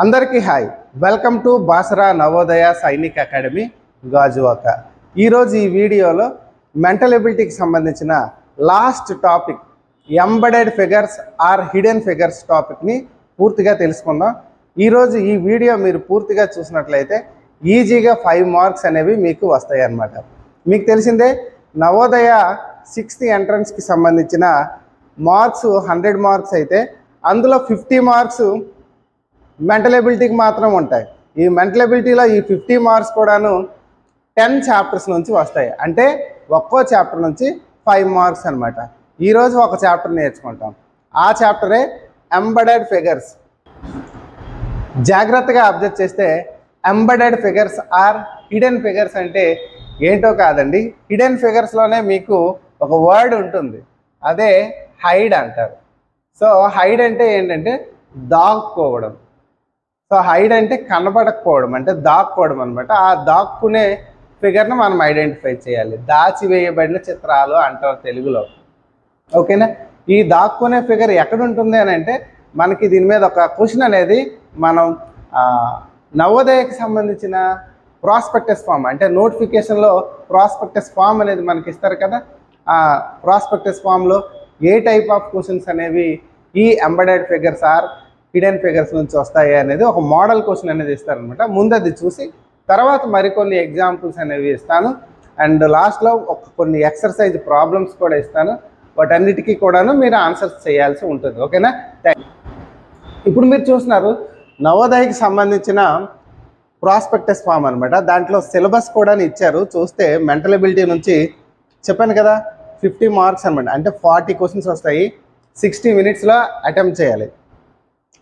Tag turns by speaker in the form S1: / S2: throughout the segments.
S1: అందరికీ hi. Welcome to Basara Navodaya Sainik academy Gajuwaka. ఈరోజు ఈ వీడియోలో మెంటల్ ఎబిలిటీకి సంబంధించిన last topic embedded figures or hidden figures టాపిక్ని పూర్తిగా తెలుసుకుందాం. ఈరోజు ఈ వీడియో మీరు పూర్తిగా చూసినట్లయితే ఈజీగా 5 మార్క్స్ అనేవి మీకు వస్తాయి అన్నమాట. మీకు తెలిసిందే నవోదయ 6th ఎంట్రన్స్కి సంబంధించిన మార్క్స్ 100 మార్క్స్ అయితే అందులో 50 మార్క్స్ మెంటల్ ఎబిలిటీకి మాత్రం ఉంటాయి. ఈ మెంటల్ ఎబిలిటీలో ఈ 50 మార్క్స్ కూడాను 10 చాప్టర్స్ నుంచి వస్తాయి. అంటే ఒక్కో చాప్టర్ నుంచి 5 మార్క్స్ అనమాట. ఈరోజు ఒక చాప్టర్ నేర్చుకుంటాం. ఆ చాప్టరే ఎంబెడెడ్ ఫిగర్స్. జాగ్రత్తగా అబ్జర్వ్ చేస్తే embedded figures or hidden figures అంటే ఏంటో కాదండి. హిడెన్ ఫిగర్స్లోనే మీకు ఒక వర్డ్ ఉంటుంది, అదే హైడ్ అంటారు. సో హైడ్ అంటే ఏంటంటే దాక్కోవడం. సో హైడ్ అంటే కనబడకపోవడం, అంటే దాక్కోవడం అనమాట. ఆ దాక్కునే ఫిగర్ను మనం ఐడెంటిఫై చేయాలి. దాచివేయబడిన చిత్రాలు అంటారు తెలుగులో. ఓకేనా? ఈ దాక్కునే ఫిగర్ ఎక్కడ ఉంటుంది అని అంటే మనకి దీని మీద ఒక క్వశ్చన్ అనేది మనం నవోదయకి సంబంధించిన ప్రాస్పెక్టస్ ఫామ్, అంటే నోటిఫికేషన్లో ప్రాస్పెక్టస్ ఫామ్ అనేది మనకి ఇస్తారు కదా. ఆ ప్రాస్పెక్టస్ ఫామ్లో ఏ టైప్ ఆఫ్ క్వశ్చన్స్ అనేవి ఈ embedded figures or hidden figures నుంచి వస్తాయి అనేది ఒక మోడల్ క్వశ్చన్ అనేది ఇస్తారనమాట. ముందు అది చూసి తర్వాత మరికొన్ని ఎగ్జాంపుల్స్ అనేవి ఇస్తాను. అండ్ లాస్ట్లో కొన్ని ఎక్సర్సైజ్ ప్రాబ్లమ్స్ కూడా ఇస్తాను. వాటన్నిటికీ కూడాను మీరు ఆన్సర్స్ చేయాల్సి ఉంటుంది. ఓకేనా? ఇప్పుడు మీరు చూస్తున్నారు నవోదయకి సంబంధించిన ప్రాస్పెక్టస్ ఫామ్ అనమాట. దాంట్లో సిలబస్ కూడా ఇచ్చారు. చూస్తే మెంటల్ ఎబిలిటీ నుంచి చెప్పాను కదా 50 మార్క్స్ అనమాట. అంటే 40 క్వశ్చన్స్ వస్తాయి. 60 మినిట్స్లో అటెంప్ట్ చేయాలి.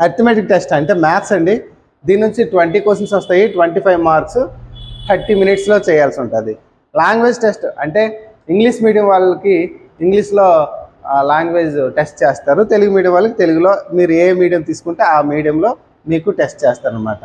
S1: అర్థమెటిక్ టెస్ట్ అంటే మ్యాథ్స్ అండి. దీని నుంచి 20 క్వశ్చన్స్ వస్తాయి, 25 మార్క్స్ 30 మినిట్స్లో చేయాల్సి ఉంటుంది. లాంగ్వేజ్ టెస్ట్ అంటే ఇంగ్లీష్ మీడియం వాళ్ళకి ఇంగ్లీష్లో లాంగ్వేజ్ టెస్ట్ చేస్తారు. తెలుగు మీడియం వాళ్ళకి తెలుగులో, మీరు ఏ మీడియం తీసుకుంటే ఆ మీడియంలో మీకు టెస్ట్ చేస్తారనమాట.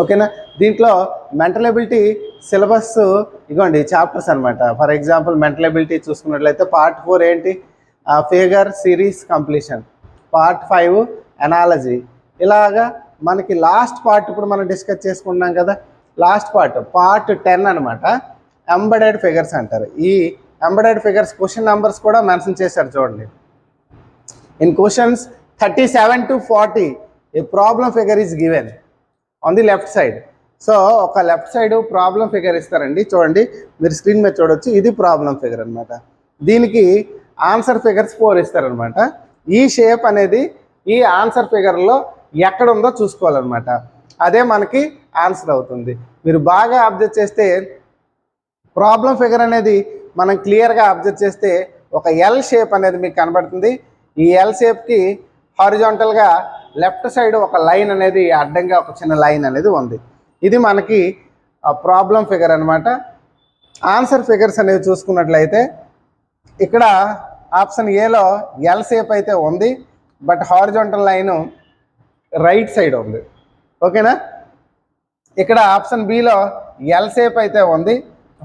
S1: ఓకేనా? దీంట్లో మెంటల్ ఎబిలిటీ సిలబస్ ఇగోండి చాప్టర్స్ అనమాట. ఫర్ ఎగ్జాంపుల్ మెంటల్ ఎబిలిటీ చూసుకున్నట్లయితే పార్ట్ 4 ఏంటి? Figure series completion. Part 5 analogy. ఇలాగా మనకి లాస్ట్ పార్ట్ ఇప్పుడు మనం డిస్కస్ చేసుకున్నాం కదా. లాస్ట్ పార్ట్ 10 అనమాట. ఎంబెడెడ్ ఫిగర్స్ అంటారు. ఈ ఎంబెడెడ్ ఫిగర్స్ క్వశ్చన్ నెంబర్స్ కూడా మెన్షన్ చేశారు చూడండి. In questions 37 to 40 A problem figure is given on the left side. So ఒక లెఫ్ట్ సైడ్ ప్రాబ్లం ఫిగర్ ఇస్తారండి. చూడండి, మీరు స్క్రీన్ మీద చూడొచ్చు. ఇది ప్రాబ్లం ఫిగర్ అనమాట. దీనికి ఆన్సర్ ఫిగర్స్ 4 ఇస్తారనమాట. ఈ షేప్ అనేది ఈ ఆన్సర్ ఫిగర్లో ఎక్కడ ఉందో చూసుకోవాలన్నమాట. అదే మనకి ఆన్సర్ అవుతుంది. మీరు బాగా అబ్జర్వ్ చేస్తే ప్రాబ్లం ఫిగర్ అనేది మనం క్లియర్గా అబ్జర్వ్ చేస్తే ఒక ఎల్ షేప్ అనేది మీకు కనబడుతుంది. ఈ ఎల్ షేప్కి హారిజాంటల్గా లెఫ్ట్ సైడ్ ఒక లైన్ అనేది అడ్డంగా ఒక చిన్న లైన్ అనేది ఉంది. ఇది మనకి ప్రాబ్లం ఫిగర్ అనమాట. ఆన్సర్ ఫిగర్స్ అనేవి చూసుకున్నట్లయితే ఇక్కడ ఆప్షన్ ఏలో ఎల్ షేప్ అయితే ఉంది, but horizontal line right side ఉంది. ఓకేనా? ఇక్కడ ఆప్షన్ బిలో ఎల్ షేప్ అయితే ఉంది,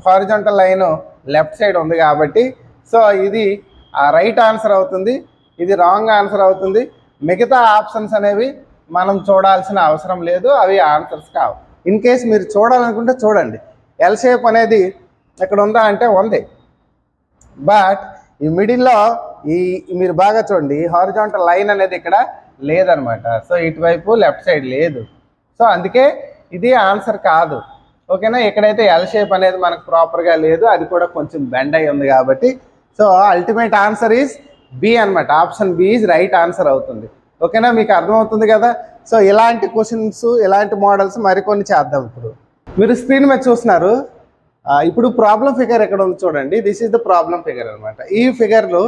S1: హారిజాంటల్ లైను లెఫ్ట్ సైడ్ ఉంది. కాబట్టి సో ఇది రైట్ ఆన్సర్ అవుతుంది, ఇది రాంగ్ ఆన్సర్ అవుతుంది. మిగతా ఆప్షన్స్ అనేవి మనం చూడాల్సిన అవసరం లేదు, అవి ఆన్సర్స్ కావు. ఇన్ కేస్ మీరు చూడాలనుకుంటే చూడండి. ఎల్ షేప్ అనేది ఇక్కడ ఉందా అంటే ఉంది, బట్ ఈ మిడిల్లో మీరు బాగా చూడండి, హారిజాంటల్ లైన్ అనేది ఇక్కడ లేదనమాట. సో ఇటువైపు లెఫ్ట్ సైడ్ లేదు. సో అందుకే ఇది ఆన్సర్ కాదు. ఓకేనా? ఎక్కడైతే ఎల్ షేప్ అనేది మనకు ప్రాపర్గా లేదు, అది కూడా కొంచెం బెండ్ అయి ఉంది. కాబట్టి so ultimate answer is B అనమాట. Option B is right answer అవుతుంది. ఓకేనా? మీకు అర్థమవుతుంది కదా. సో ఇలాంటి క్వశ్చన్స్, ఇలాంటి మోడల్స్ మరికొన్ని చేద్దాం. ఇప్పుడు మీరు స్క్రీన్ మీద చూస్తున్నారు. ఇప్పుడు ప్రాబ్లం ఫిగర్ ఎక్కడ ఉంది చూడండి. This is the problem figure అనమాట. ఈ ఫిగర్లో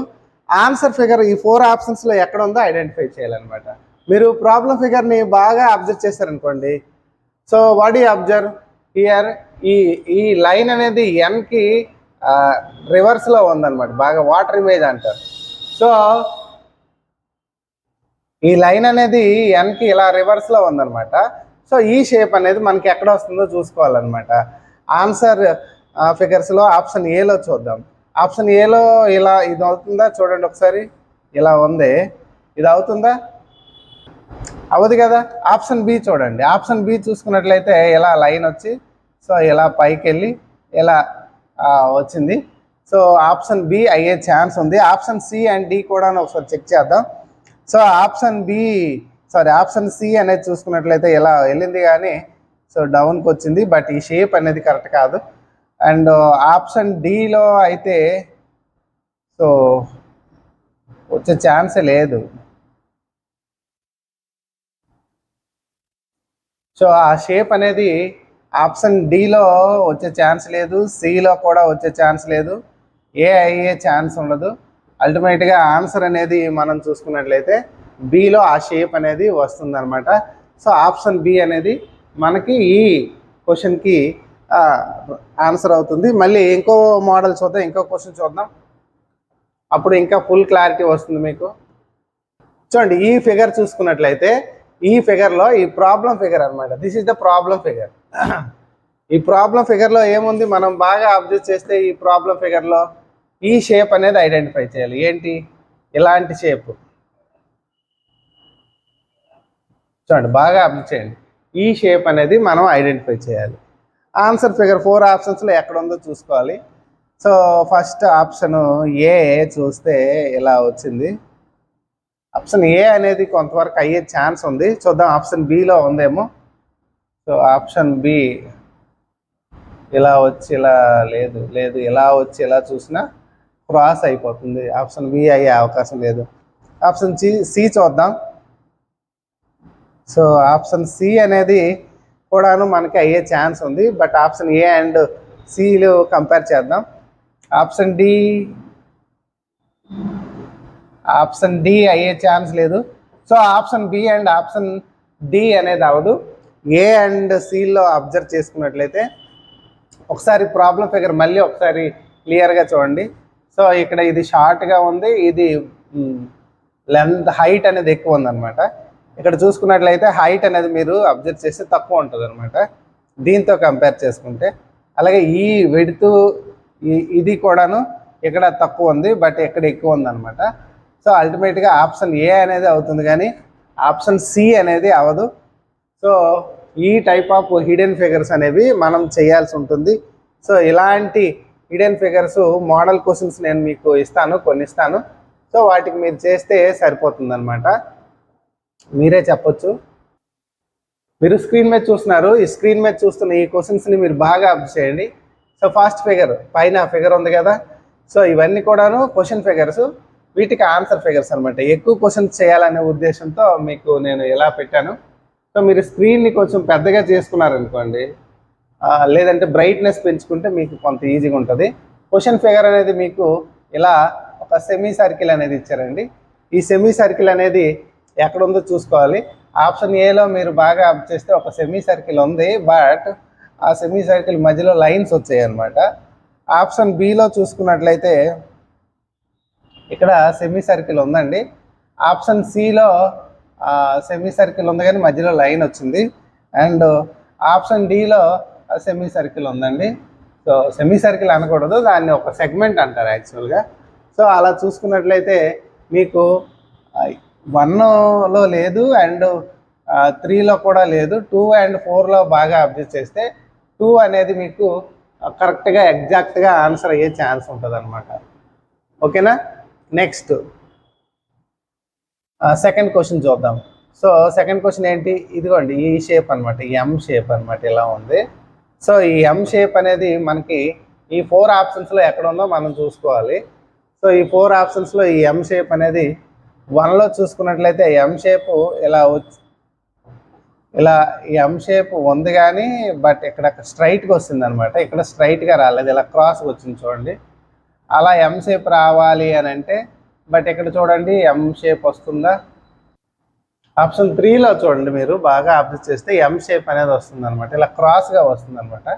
S1: ఆన్సర్ ఫిగర్ ఈ 4 ఆప్షన్స్లో ఎక్కడ ఉందో ఐడెంటిఫై చేయాలన్నమాట. మీరు ప్రాబ్లం ఫిగర్ని బాగా అబ్జర్వ్ చేశారనుకోండి. So what you observe here? ఈ లైన్ అనేది ఎన్కి రివర్స్లో ఉందన్నమాట. బాగా వాటర్ ఇమేజ్ అంటారు. సో ఈ లైన్ అనేది ఎన్కి ఇలా రివర్స్లో ఉందన్నమాట. సో ఈ షేప్ అనేది మనకి ఎక్కడ వస్తుందో చూసుకోవాలన్నమాట. ఆన్సర్ ఫిగర్స్లో ఆప్షన్ ఏలో చూద్దాం. ఆప్షన్ ఏలో ఇలా ఇది అవుతుందా చూడండి ఒకసారి. ఇలా ఉంది, ఇది అవుతుందా? అవదు కదా. ఆప్షన్ బి చూడండి. ఆప్షన్ బి చూసుకున్నట్లయితే ఇలా లైన్ వచ్చి సో ఇలా పైకి వెళ్ళి ఇలా వచ్చింది. సో ఆప్షన్ బి అయ్యే ఛాన్స్ ఉంది. ఆప్షన్ సి అండ్ డి కూడా ఒకసారి చెక్ చేద్దాం. సో ఆప్షన్ సి అనేది చూసుకున్నట్లయితే ఇలా వెళ్ళింది కానీ సో డౌన్కి వచ్చింది, బట్ ఈ షేప్ అనేది కరెక్ట్ కాదు. అండ్ ఆప్షన్ డిలో అయితే సో వచ్చే ఛాన్సే లేదు. సో ఆ షేప్ అనేది ఆప్షన్ డిలో వచ్చే ఛాన్స్ లేదు, సిలో కూడా వచ్చే ఛాన్స్ లేదు, ఏ అయ్యే ఛాన్స్ ఉండదు. అల్టిమేట్గా ఆన్సర్ అనేది మనం చూసుకున్నట్లయితే బిలో ఆ షేప్ అనేది వస్తుందన్నమాట. సో ఆప్షన్ బి అనేది మనకి ఈ క్వశ్చన్కి ఆన్సర్ అవుతుంది. మళ్ళీ ఇంకో మోడల్ చూద్దాం, ఇంకో క్వశ్చన్ చూద్దాం, అప్పుడు ఇంకా ఫుల్ క్లారిటీ వస్తుంది మీకు. చూడండి, ఈ ఫిగర్ చూసుకున్నట్లయితే ఈ ఫిగర్లో ఈ ప్రాబ్లం ఫిగర్ అనమాట. This is the problem figure. ఈ ప్రాబ్లం ఫిగర్లో ఏముంది, మనం బాగా అబ్జర్వ్ చేస్తే ఈ ప్రాబ్లం ఫిగర్లో ఈ షేప్ అనేది ఐడెంటిఫై చేయాలి. ఏంటి, ఇలాంటి షేప్. చూడండి, బాగా అబ్జర్వ్ చేయండి. ఈ షేప్ అనేది మనం ఐడెంటిఫై చేయాలి. ఆన్సర్ ఫిగర్ 4 ఆప్షన్స్లో ఎక్కడ ఉందో చూసుకోవాలి. సో ఫస్ట్ ఆప్షన్ ఏ చూస్తే ఇలా వచ్చింది. ఆప్షన్ ఏ అనేది కొంతవరకు అయ్యే ఛాన్స్ ఉంది. చూద్దాం ఆప్షన్ బిలో ఉందేమో. సో ఆప్షన్ బి ఇలా వచ్చి ఇలా లేదు ఇలా వచ్చి ఇలా చూసినా క్రాస్ అయిపోతుంది. ఆప్షన్ బి అయ్యే అవకాశం లేదు. ఆప్షన్ సి చూద్దాం. సో ఆప్షన్ సి అనేది కూడాను మనకి అయ్యే ఛాన్స్ ఉంది, బట్ ఆప్షన్ ఏ అండ్ సిలు కంపేర్ చేద్దాం. ఆప్షన్ డి అయ్యే ఛాన్స్ లేదు. So option B and option D అనేది అవ్వదు. ఏ అండ్ సిలో అబ్జర్వ్ చేసుకున్నట్లయితే ఒకసారి ప్రాబ్లం ఫిగర్ మళ్ళీ ఒకసారి క్లియర్గా చూడండి. సో ఇక్కడ ఇది షార్ట్గా ఉంది, ఇది హైట్ అనేది ఎక్కువ ఉందన్నమాట. ఇక్కడ చూసుకున్నట్లయితే హైట్ అనేది మీరు అబ్జర్వ్ చేస్తే తక్కువ ఉంటుంది అనమాట దీంతో కంపేర్ చేసుకుంటే. అలాగే ఈ విడ్త్ ఇది కూడాను ఇక్కడ తక్కువ ఉంది, బట్ ఇక్కడ ఎక్కువ ఉందన్నమాట. సో అల్టిమేట్గా ఆప్షన్ ఏ అనేది అవుతుంది కానీ ఆప్షన్ సి అనేది అవ్వదు. సో ఈ టైప్ ఆఫ్ హిడెన్ ఫిగర్స్ అనేవి మనం చేయాల్సి ఉంటుంది. సో ఇలాంటి హిడెన్ ఫిగర్స్ మోడల్ క్వశ్చన్స్ నేను మీకు కొన్ని ఇస్తాను. సో వాటికి మీరు చేస్తే సరిపోతుంది అనమాట. మీరే చెప్పొచ్చు. మీరు స్క్రీన్ మీద చూస్తున్నారు, ఈ స్క్రీన్ మీద చూస్తున్న ఈ క్వశ్చన్స్ని మీరు బాగా అబ్జర్వ్ చేయండి. సో ఫస్ట్ ఫిగర్ పైన ఫిగర్ ఉంది కదా, సో ఇవన్నీ కూడాను క్వశ్చన్ ఫిగర్స్, వీటికి ఆన్సర్ ఫిగర్స్ అనమాట. ఎక్కువ క్వశ్చన్స్ చేయాలనే ఉద్దేశంతో మీకు నేను ఎలా పెట్టాను. సో మీరు స్క్రీన్ని కొంచెం పెద్దగా చేసుకున్నారనుకోండి, లేదంటే బ్రైట్నెస్ పెంచుకుంటే మీకు కొంత ఈజీగా ఉంటుంది. క్వశ్చన్ ఫిగర్ అనేది మీకు ఇలా ఒక సెమీ సర్కిల్ అనేది ఇచ్చారండి. ఈ సెమీ సర్కిల్ అనేది ఎక్కడుందో చూసుకోవాలి. ఆప్షన్ ఏలో మీరు బాగా అబ్జర్వ్ చేస్తే ఒక సెమీ సర్కిల్ ఉంది, బట్ ఆ సెమీ సర్కిల్ మధ్యలో లైన్స్ వచ్చాయి అన్నమాట. ఆప్షన్ బిలో చూసుకున్నట్లయితే ఇక్కడ సెమీ సర్కిల్ ఉందండి. ఆప్షన్ సిలో సెమీ సర్కిల్ ఉంది కానీ మధ్యలో లైన్ వచ్చింది. అండ్ ఆప్షన్ డిలో సెమీ సర్కిల్ ఉందండి. సో సెమీ సర్కిల్ అనకూడదు, దాన్ని ఒక సెగ్మెంట్ అంటారు యాక్చువల్గా. సో అలా చూసుకున్నట్లయితే మీకు 1లో లేదు అండ్ 3లో కూడా లేదు, 2 and 4లో బాగా అబ్జర్వ్ చేస్తే 2 అనేది మీకు కరెక్ట్గా ఎగ్జాక్ట్గా ఆన్సర్ అయ్యే ఛాన్స్ ఉంటుంది అనమాట. ఓకేనా. నెక్స్ట్ సెకండ్ క్వశ్చన్ చూద్దాం. సో సెకండ్ క్వశ్చన్ ఏంటి, ఇదిగోండి ఈ షేప్ అనమాట, ఈ ఎం షేప్ అనమాట ఇలా ఉంది. సో ఈ ఎం షేప్ అనేది మనకి ఈ 4 ఆప్షన్స్లో ఎక్కడ ఉందో మనం చూసుకోవాలి. సో ఈ 4 ఆప్షన్స్లో ఈ ఎం షేప్ అనేది 1లో చూసుకున్నట్లయితే ఎం షేప్ ఇలా ఎం షేప్ ఉంది కానీ బట్ ఇక్కడ స్ట్రైట్గా వస్తుంది అనమాట. ఇక్కడ స్ట్రైట్గా రాలేదు, ఇలా క్రాస్గా వచ్చింది చూడండి. అలా ఎం షేప్ రావాలి అని అంటే, బట్ ఇక్కడ చూడండి ఎం షేప్ వస్తుందా. ఆప్షన్ 3లో చూడండి, మీరు బాగా అబ్జర్వ్ చేస్తే ఎం షేప్ అనేది వస్తుంది అనమాట, ఇలా క్రాస్గా వస్తుంది అనమాట.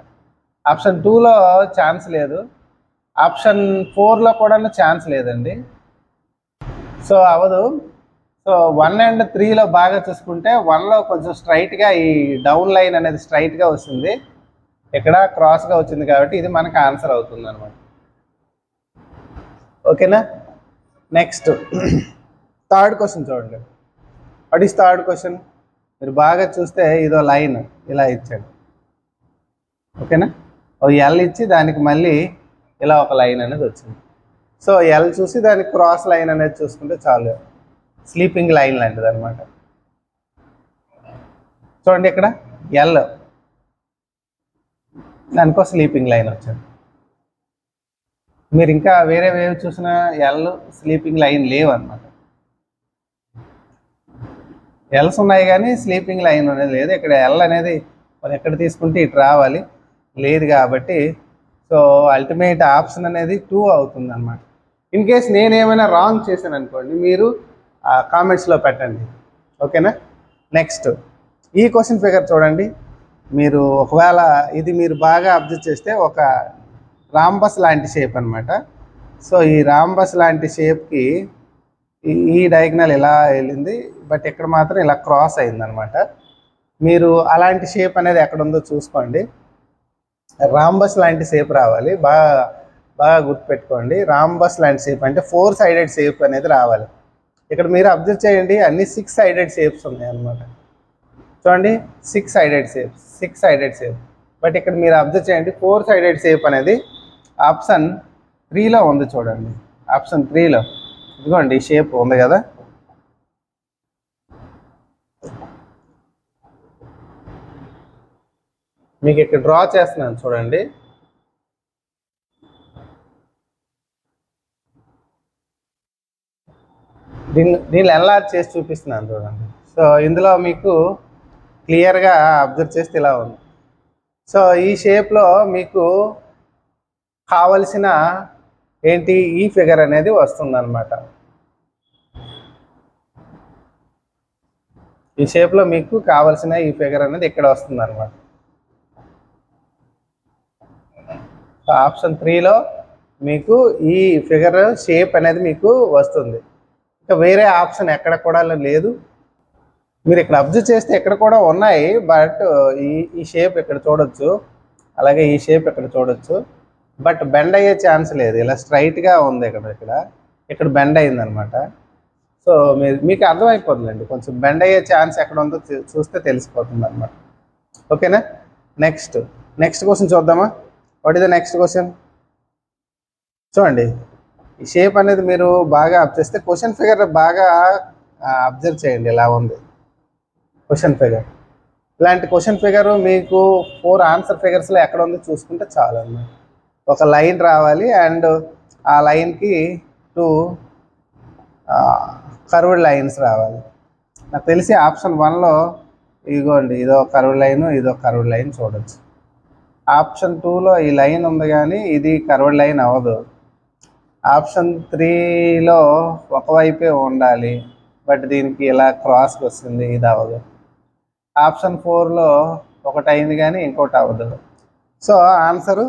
S1: ఆప్షన్ 2లో ఛాన్స్ లేదు, ఆప్షన్ 4లో కూడా ఛాన్స్ లేదండి. సో అవ్వదు. సో 1 and 3లో బాగా చూసుకుంటే 1లో కొంచెం స్ట్రైట్గా ఈ డౌన్ లైన్ అనేది స్ట్రైట్గా వస్తుంది, ఇక్కడ క్రాస్గా వచ్చింది కాబట్టి ఇది మనకు ఆన్సర్ అవుతుంది అనమాట. ఓకేనా. నెక్స్ట్ థర్డ్ క్వశ్చన్ చూడండి. What is third question. మీరు బాగా చూస్తే ఇదో లైన్ ఇలా ఇచ్చాడు, ఓకేనా. ఓ ఎల్ ఇచ్చి దానికి మళ్ళీ ఇలా ఒక లైన్ అనేది వచ్చింది. సో ఎల్ చూసి దానికి క్రాస్ లైన్ అనేది చూసుకుంటే చాలు, స్లీపింగ్ లైన్ లాంటిది అనమాట. చూడండి ఇక్కడ ఎల్, దానికో స్లీపింగ్ లైన్ వచ్చింది. మీరు ఇంకా వేరే వేవ్ చూసిన ఎల్ స్లీపింగ్ లైన్ లేవు అనమాట. ఎల్స్ ఉన్నాయి కానీ స్లీపింగ్ లైన్ అనేది లేదు. ఇక్కడ ఎల్ అనేది మనం ఎక్కడ తీసుకుంటే ఇటు రావాలి, లేదు కాబట్టి సో అల్టిమేట్ ఆప్షన్ అనేది 2 అవుతుంది అనమాట. ఇన్ కేస్ నేనేమైనా రాంగ్ చేశాను అనుకోండి, మీరు కామెంట్స్లో పెట్టండి, ఓకేనా. నెక్స్ట్ ఈ క్వశ్చన్ ఫిగర్ చూడండి. మీరు ఒకవేళ ఇది మీరు బాగా అబ్జర్వ్ చేస్తే ఒక రాంబస్ లాంటి షేప్ అనమాట. సో ఈ రాంబస్ లాంటి షేప్కి ఈ డయాగ్నల్ ఇలా వెళ్ళింది, బట్ ఇక్కడ మాత్రం ఇలా క్రాస్ అయిందనమాట. మీరు అలాంటి షేప్ అనేది ఎక్కడ ఉందో చూసుకోండి. రాంబస్ లాంటి షేప్ రావాలి, బాగా గుర్తుపెట్టుకోండి. రాంబస్ లాంటి షేప్ అంటే 4 సైడెడ్ షేప్ అనేది రావాలి. ఇక్కడ మీరు అబ్జర్వ్ చేయండి, అన్ని 6 సైడెడ్ షేప్స్ ఉన్నాయి అన్నమాట. చూడండి 6 సైడెడ్ షేప్, బట్ ఇక్కడ మీరు అబ్జర్వ్ చేయండి 4 సైడెడ్ షేప్ అనేది ఆప్షన్ 3లో ఉంది. చూడండి ఆప్షన్ 3లో ఇదిగోండి ఈ షేప్ ఉంది కదా. మీకు ఇక్కడ డ్రా చేస్తున్నాను చూడండి. దీన్ని ఎన్లార్జ్ చేసి చూపిస్తున్నాను చూడండి. సో ఇందులో మీకు క్లియర్గా అబ్జర్వ్ చేస్తే ఇలా ఉంది. సో ఈ షేప్లో మీకు కావలసిన ఏంటి ఈ ఫిగర్ అనేది వస్తుందన్నమాట. ఈ షేప్లో మీకు కావలసిన ఈ ఫిగర్ అనేది ఇక్కడ వస్తుందన్నమాట. ఆప్షన్ 3లో మీకు ఈ ఫిగర్ షేప్ అనేది మీకు వస్తుంది. ఇంకా వేరే ఆప్షన్ ఎక్కడ కూడా లేదు. మీరు ఇక్కడ అబ్జర్వ్ చేస్తే ఇక్కడ కూడా ఉన్నాయి, బట్ ఈ షేప్ ఇక్కడ చూడొచ్చు, అలాగే ఈ షేప్ ఇక్కడ చూడొచ్చు, బట్ బెండ్ అయ్యే ఛాన్స్ లేదు. ఇలా స్ట్రైట్గా ఉంది ఇక్కడ బెండ్ అయిందనమాట. సో మీకు అర్థమైపోతుందండి, కొంచెం బెండ్ అయ్యే ఛాన్స్ ఎక్కడ ఉందో చూస్తే తెలిసిపోతుంది అనమాట, ఓకేనా. నెక్స్ట్ క్వశ్చన్ చూద్దామా. What is the next question? చూడండి ఈ షేప్ అనేది మీరు బాగా అబ్జర్వ్ చేస్తే క్వశ్చన్ ఫిగర్ బాగా అబ్జర్వ్ చేయండి. ఇలా ఉంది క్వశ్చన్ ఫిగర్. ఇలాంటి క్వశ్చన్ ఫిగర్ మీకు 4 ఆన్సర్ ఫిగర్స్లో ఎక్కడ ఉందో చూసుకుంటే చాలు అన్నమాట. ఒక లైన్ రావాలి అండ్ ఆ లైన్కి 2 కర్వ్డ్ లైన్స్ రావాలి. నాకు తెలిసి ఆప్షన్ 1లో ఇదిగోండి ఇదో కర్వ్డ్ లైన్, ఇదో కర్వ్డ్ లైన్ చూడొచ్చు. ఆప్షన్ 2లో ఈ లైన్ ఉంది కానీ ఇది కర్వ్డ్ లైన్ అవ్వదు. ఆప్షన్ 3లో ఒకవైపే ఉండాలి, బట్ దీనికి ఇలా క్రాస్కి వస్తుంది, ఇది అవ్వదు. ఆప్షన్ 4లో ఒకటి అయింది కానీ ఇంకోటి అవ్వదు. సో ఆన్సరు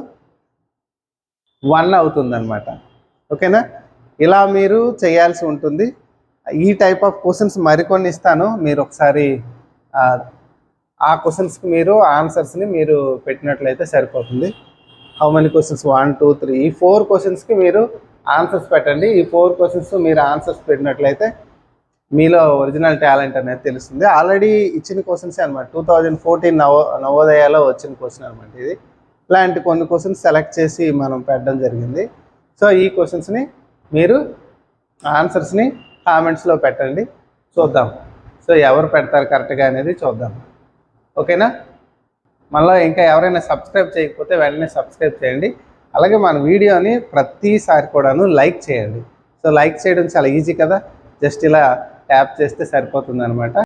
S1: 1 అవుతుందన్నమాట, ఓకేనా. ఇలా మీరు చేయాల్సి ఉంటుంది. ఈ టైప్ ఆఫ్ క్వశ్చన్స్ మరికొన్ని ఇస్తాను, మీరు ఒకసారి ఆ క్వశ్చన్స్కి మీరు ఆన్సర్స్ని మీరు పెట్టినట్లయితే సరిపోతుంది. How many questions? 1 2 3 ఈ 4 క్వశ్చన్స్కి మీరు ఆన్సర్స్ పెట్టండి. ఈ 4 క్వశ్చన్స్ మీరు ఆన్సర్స్ పెట్టినట్లయితే మీలో ఒరిజినల్ టాలెంట్ అనేది తెలుస్తుంది. ఆల్రెడీ ఇచ్చిన క్వశ్చన్స్ అనమాట, 2014 నవోదయాలో వచ్చిన క్వశ్చన్ అనమాట ఇది. ఇలాంటి కొన్ని క్వశ్చన్స్ సెలెక్ట్ చేసి మనం పెట్టడం జరిగింది. సో ఈ క్వశ్చన్స్ని మీరు ఆన్సర్స్ని కామెంట్స్లో పెట్టండి, చూద్దాం. సో ఎవరు పెడతారు కరెక్ట్గా అనేది చూద్దాం, ఓకేనా. మనలో ఇంకా ఎవరైనా సబ్స్క్రైబ్ చేయకపోతే వెంటనే సబ్స్క్రైబ్ చేయండి. అలాగే మన వీడియోని ప్రతిసారి కూడాను లైక్ చేయండి. సో లైక్ చేయడం చాలా ఈజీ కదా, జస్ట్ ఇలా ట్యాప్ చేస్తే సరిపోతుంది అనమాట.